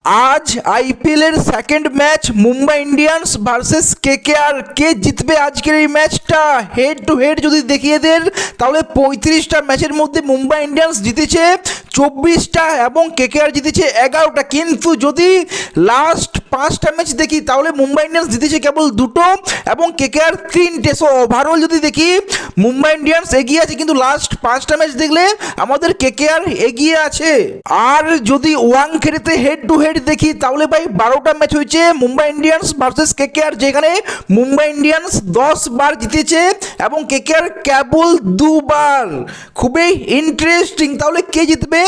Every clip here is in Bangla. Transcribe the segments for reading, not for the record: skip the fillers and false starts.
আজ আইপিএল এর second match Mumbai Indians versus KKR. কে জিতবে আজকের এই ম্যাচটা? হেড টু হেড যদি দেখিয়ে দেন তাহলে 35টা ম্যাচের মধ্যে মুম্বাই ইন্ডিয়ান্স জিতেছে 24টা এবং কেকেআর জিতেছে 11টা। কিন্তু যদি লাস্ট 5টা ম্যাচ দেখি তাহলে মুম্বাই ইন্ডিয়ান্স জিতেছে কেবল 2টো এবং কেকেআর 3টে। সো ওভারঅল যদি দেখি মুম্বাই ইন্ডিয়ান্স এগিয়ে আছে, কিন্তু লাস্ট 5টা ম্যাচ দেখলে আমাদের কেকেআর এগিয়ে আছে। আর যদি ওয়াংখেড়েতে হেড টু হেড দেখি তাহলে ভাই 12টা ম্যাচ হয়েছে মুম্বাই ইন্ডিয়ান্স ভার্সেস কেকেআর, যেখানে মুম্বাই ইন্ডিয়ান্স 10 বার জিতেছে এবং কেকেআর কেবল 2 বার। খুবই ইন্টারেস্টিং। তাহলে কে জিতবে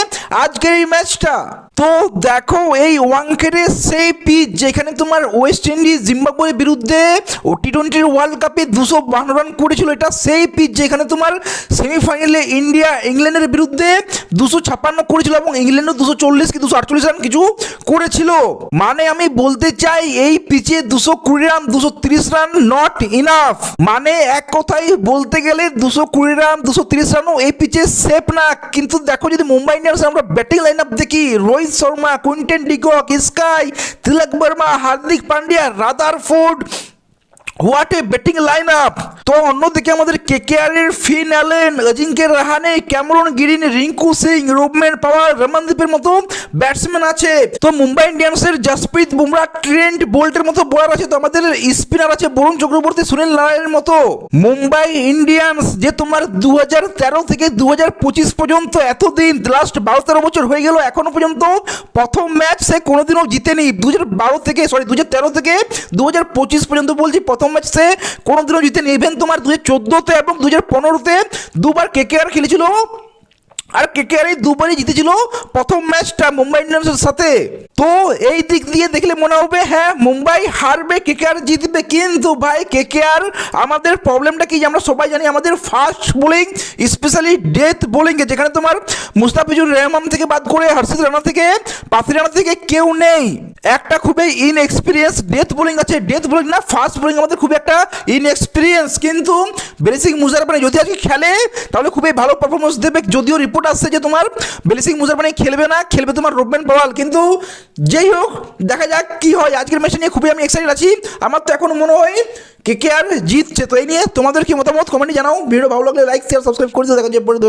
আজকের এই ম্যাচটা? তো দেখো, এই ওয়াংখেড়ে সেই পিচ যেখানে তোমার ওয়েস্ট ইন্ডিজ জিম্বাবুয়ের বিরুদ্ধে ও টি-20 ওয়ার্ল্ড কাপে 252 রান করেছিল, এটা সেই পিচ যেখানে তোমার সেমিফাইনালে ইন্ডিয়া ইংল্যান্ডের বিরুদ্ধে 256 করেছিল এবং ইংল্যান্ডও 240 কি 248 রান কিছু করেছিল। মানে আমি বলতে চাই এই পিচে 220 রান 230 রান নট ইনাফ। মানে এক কথাই বলতে গেলে 220 রান 230 রানও এই পিচে সেফ না। কিন্তু দেখো, যদি মুম্বাই ইন্ডিয়ান্স আমরা ব্যাটিং লাইন আপ দেখি, Rohit Sharma, Quinton de Kock, Sky, Tilak Varma, Hardik Pandya, Rutherford, what a batting line up. তো অন্যদিকে আমাদের কেকেআর এর Finn Allen, Ajinkya Rahane, Cameron Green, Rinku Singh, Rovman Powell, রমনদীপের মতো ব্যাটসম্যান আছে। তো মুম্বাই ইন্ডিয়ান্সের জসপ্রীত বুমরা, ট্রেন্ট বোল্টের মতো বোলার আছে। তো আমাদের স্পিনার আছে বরুণ চক্রবর্তী, সুনীল নারায়ণের মতো। মুম্বাই ইন্ডিয়ান্স যে তোমার 2013 থেকে 2025 পর্যন্ত এতদিন লাস্ট 12-13 বছর হয়ে গেল, এখনো পর্যন্ত প্রথম ম্যাচ সে কোনোদিনও জিতেনি। 2013 থেকে 2025 পর্যন্ত বলছি, প্রথম ম্যাচ সে কোনোদিনও জিতেনি। ইভেন তোমার 2014-তে এবং 2015-তে দুবার কেকেআর খেলেছিল, আর কেকেআর এই দুবারই জিতেছিল প্রথম ম্যাচটা মুম্বাই ইন্ডিয়ান্সের সাথে। তো এই দিক দিয়ে দেখলে মনে হবে হ্যাঁ মুম্বাই হারবে, কেকেআর জিতবে। কিন্তু ভাই কেকেআর আমাদের প্রবলেমটা কি আমরা সবাই জানি, আমাদের ফাস্ট বোলিং স্পেশালি ডেথ বোলিংয়ে, যেখানে তোমার মুস্তাফিজুর রহমান থেকে বাদ করে হর্ষিত রানা থেকে পাথি রানা থেকে কেউ নেই। একটা খুবই ইনএক্সপিরিয়েন্স ডেথ বোলিং আছে, ডেথ বোলিং না ফাস্ট বোলিং আমাদের খুব একটা ইনএক্সপিরিয়েন্স। কিন্তু ব্লেসিং মুজারবানি যদি আজকে খেলে তাহলে খুবই ভালো পারফরমেন্স দেবে। যদিও রিপোর্ট আসছে যে তোমার ব্লেসিং মুজারবানি খেলবে না, খেলবে তোমার রুবমেন পাওয়াল। কিন্তু যেই হোক, দেখা যাক কি হয়। আজকের ম্যাচটা নিয়ে খুবই আমি এক্সাইটেড আছি। আমার তো এখন মনে হয় কেকেআর জিতছে। তো এই নিয়ে তোমাদের কি মতামত কমেন্টে জানাও। ভিডিও ভালো লাগলে লাইক শেয়ার সাবস্ক্রাইব করে দিও। দেখা যাবে পরে।